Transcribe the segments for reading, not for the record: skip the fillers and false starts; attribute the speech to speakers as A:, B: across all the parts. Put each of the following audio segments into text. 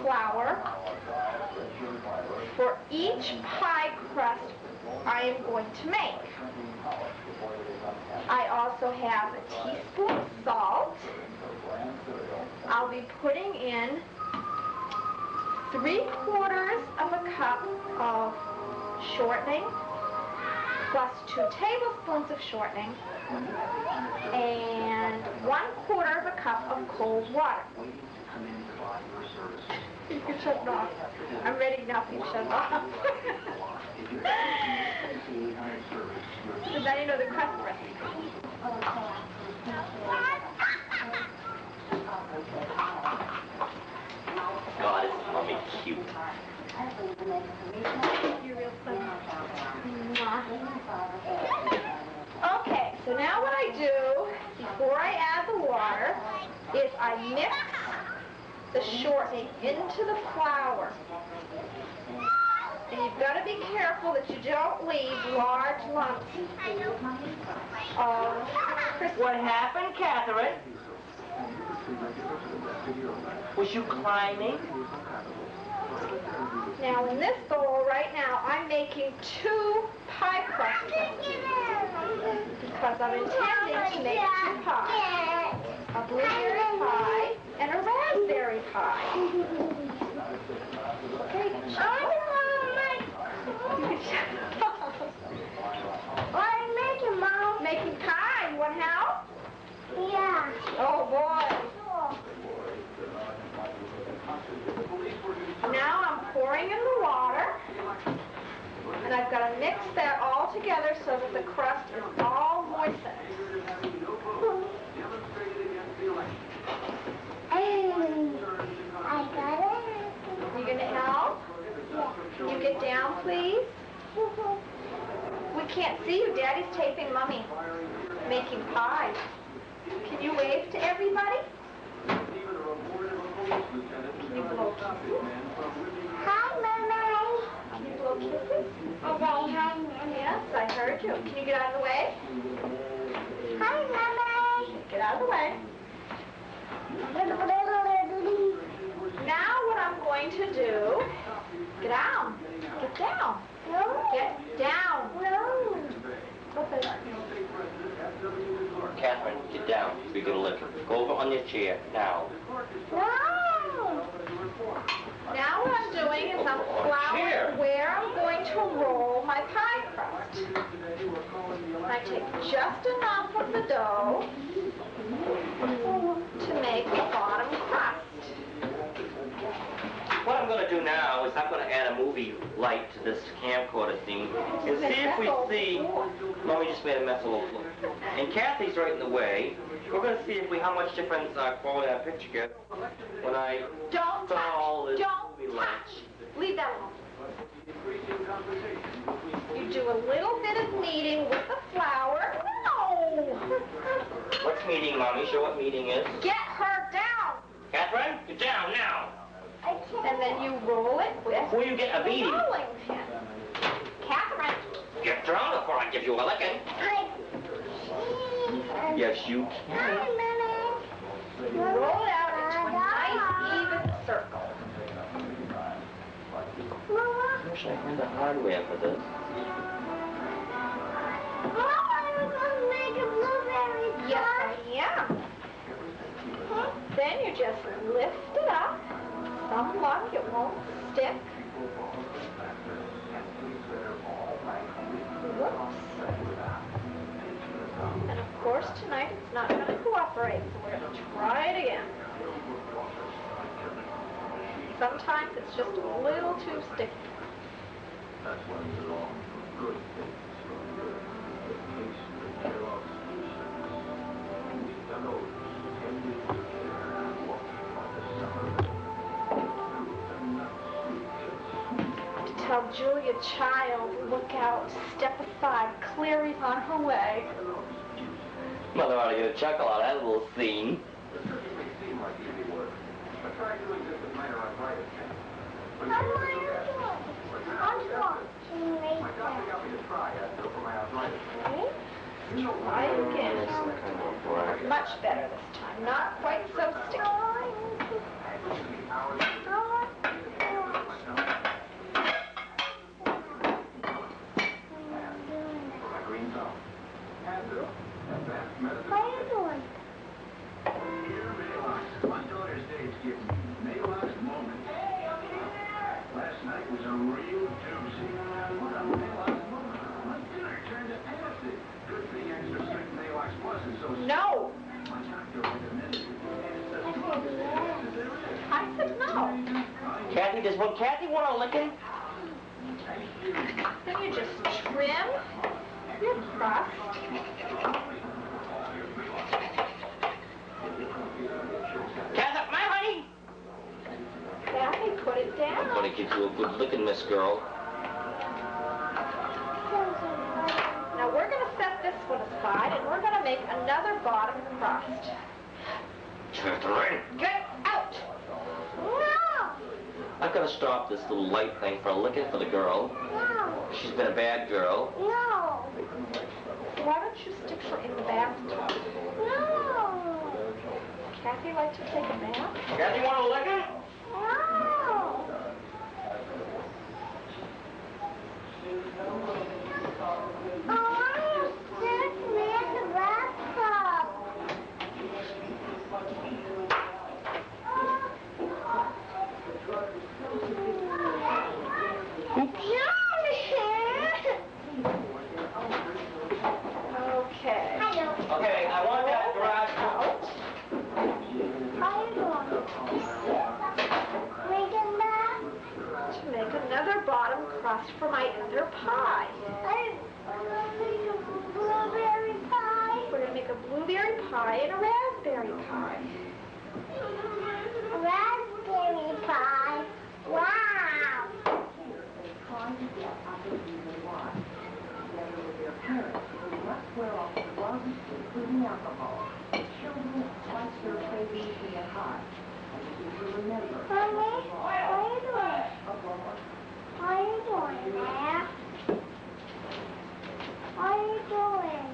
A: flour for each pie crust I am going to make. I also have a teaspoon of salt. I'll be putting in 3/4 of a cup of shortening, plus 2 tablespoons of shortening, and 1/4 of a cup of cold water. You can shut it off. I'm ready now for you to shut it off. So now you know the crust recipe.
B: God, isn't Mommy cute?
A: You're real funny. Okay, so now what I do before I add the water is I mix the shortening into the flour. And you've got to be careful that you don't leave large lumps of crisp.
B: What happened, Catherine? Was you climbing?
A: Now in this bowl right now, I'm making 2 pie crusts because I'm intending to make 2 pies. A blueberry pie and a raspberry pie. Okay,
C: What are you making, Mom?
A: making pie. You want help?
C: Yeah.
A: Oh boy. Now I'm pouring in the water, and I've got to mix that all together so that the crust is all moistened.
C: I got it.
A: You gonna help?
C: Yeah.
A: Can you get down, please? We can't see you. Daddy's taping Mommy making pies. Can you wave to everybody? Can you blow kisses?
C: Hi, Mommy.
A: Can you blow kisses?
C: I say hi, Mommy.
A: Yes, I heard you. Can you get out of the way?
C: Hi, Mommy.
A: Get out of the way. Now what I'm going to do, get down. Get down.
C: No.
A: Get down.
C: No.
A: Okay.
B: Catherine, get down. We're gonna lick. Go over on your chair now.
C: No.
A: Now what I'm doing is I'm flouring where I'm going to roll my pie crust. I take just enough of the dough to make the bottom crust.
B: What I'm gonna do now is I'm gonna add a movie light to this camcorder thing and see if we see. Mommy just made a mess all over. And Kathy's right in the way. We're gonna see how much difference quality our picture gets when I
A: Don't
B: install
A: touch.
B: this
A: Don't
B: movie light.
A: touch. Leave that alone. You do a little bit of kneading with the flour. No!
B: What's kneading, Mommy? Show what kneading is.
A: Get her down!
B: Catherine, get down now.
A: And then you roll it with
B: Before you get a
A: the
B: beating.
A: rolling pin. Catherine.
B: Get down before I give you a licking. Yes, you can.
C: Hi, Mommy.
A: You roll it out into a nice, even circle.
C: Mama.
B: I wish I had the hardware for this.
C: Mama, I'm going to make a blueberry pie.
A: Yes, I am. Then you just lift it up. Some luck, it won't stick. Whoops. And of course tonight it's not going to cooperate, so we're going to try it again. Sometimes it's just a little too sticky. Tell Julia Child, look out, step aside, Clary's on her way.
B: Mother ought to get a chuckle out of that little scene.
A: Try again. Much better this time. Not quite so sticky. said no.
B: Kathy, Kathy want a licking?
A: Then you just trim your crust.
B: Kathy, my honey!
A: Kathy, put it down.
B: I'm gonna give you a good licking, Miss Girl.
A: Now we're going to set this one aside, and we're going to make another bottom crust.
B: Catherine!
A: Get out!
C: No!
B: I've got to stop this little light thing for a licking for the girl.
C: No!
B: She's been a bad girl.
C: No!
A: Why don't you stick her in the bathtub?
C: No!
A: Kathy like to take a bath?
B: Kathy, want a licking?
C: No! I want to sit in the bathtub.
A: Okay.
C: Hello.
B: Okay, I want that garage
A: Out.
C: How are you doing? Making that?
A: To make another bottom crust for my other pie.
C: I'm gonna make a blueberry pie.
A: We're going to make a blueberry pie and a raspberry pie.
C: Raspberry pie. Wow. Mommy, what are you doing? What are you doing, Dad? What are you doing?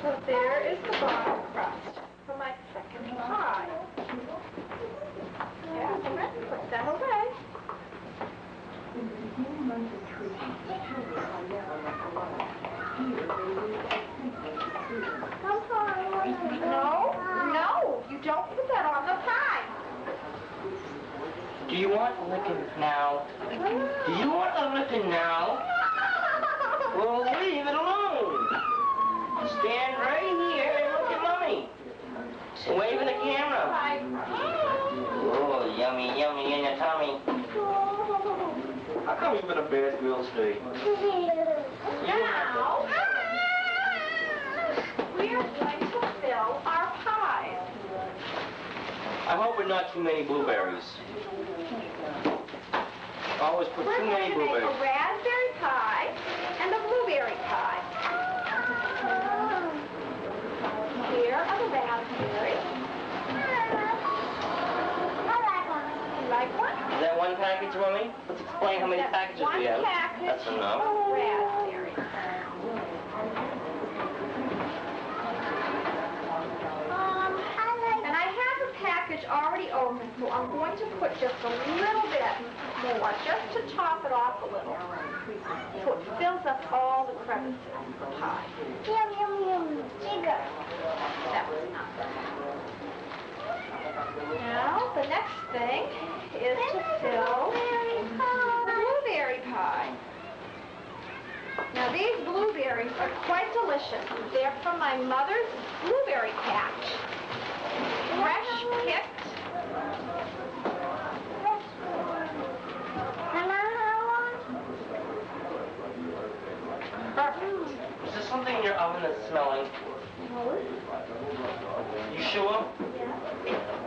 A: So there is the bottom crust for my second pie. Catherine, put that away. No, you don't put that on the pie.
B: Do you want a licking now? Do you want a licking now? Well, leave it alone. Stand right here and look at Mommy. Wave at the camera. Oh, yummy, yummy in your tummy. How come you've been a bad girl today?
A: Now, we are going to fill our pies.
B: I hope it's not too many blueberries. Always put
A: We're
B: too
A: going
B: many
A: to make
B: blueberries.
A: a raspberry pie and a blueberry pie. Here are the raspberries. You like one?
B: Is that one package, Mommy? Let's explain how many
A: That's
B: packages
A: one
B: we have.
A: package
B: That's enough.
A: of raspberries. And I have the package already open, so I'm going to put just a little bit more, just to top it off a little. So it fills up all the crevices of the pie.
C: Yum, yum, yum. Sugar.
A: That was enough. Now, the next thing is to fill the blueberry pie. Now, these blueberries are quite delicious. They're from my mother's blueberry patch. Fresh picked.
B: Is there something in your oven that's smelling?
A: No.
B: You sure?
A: Yeah.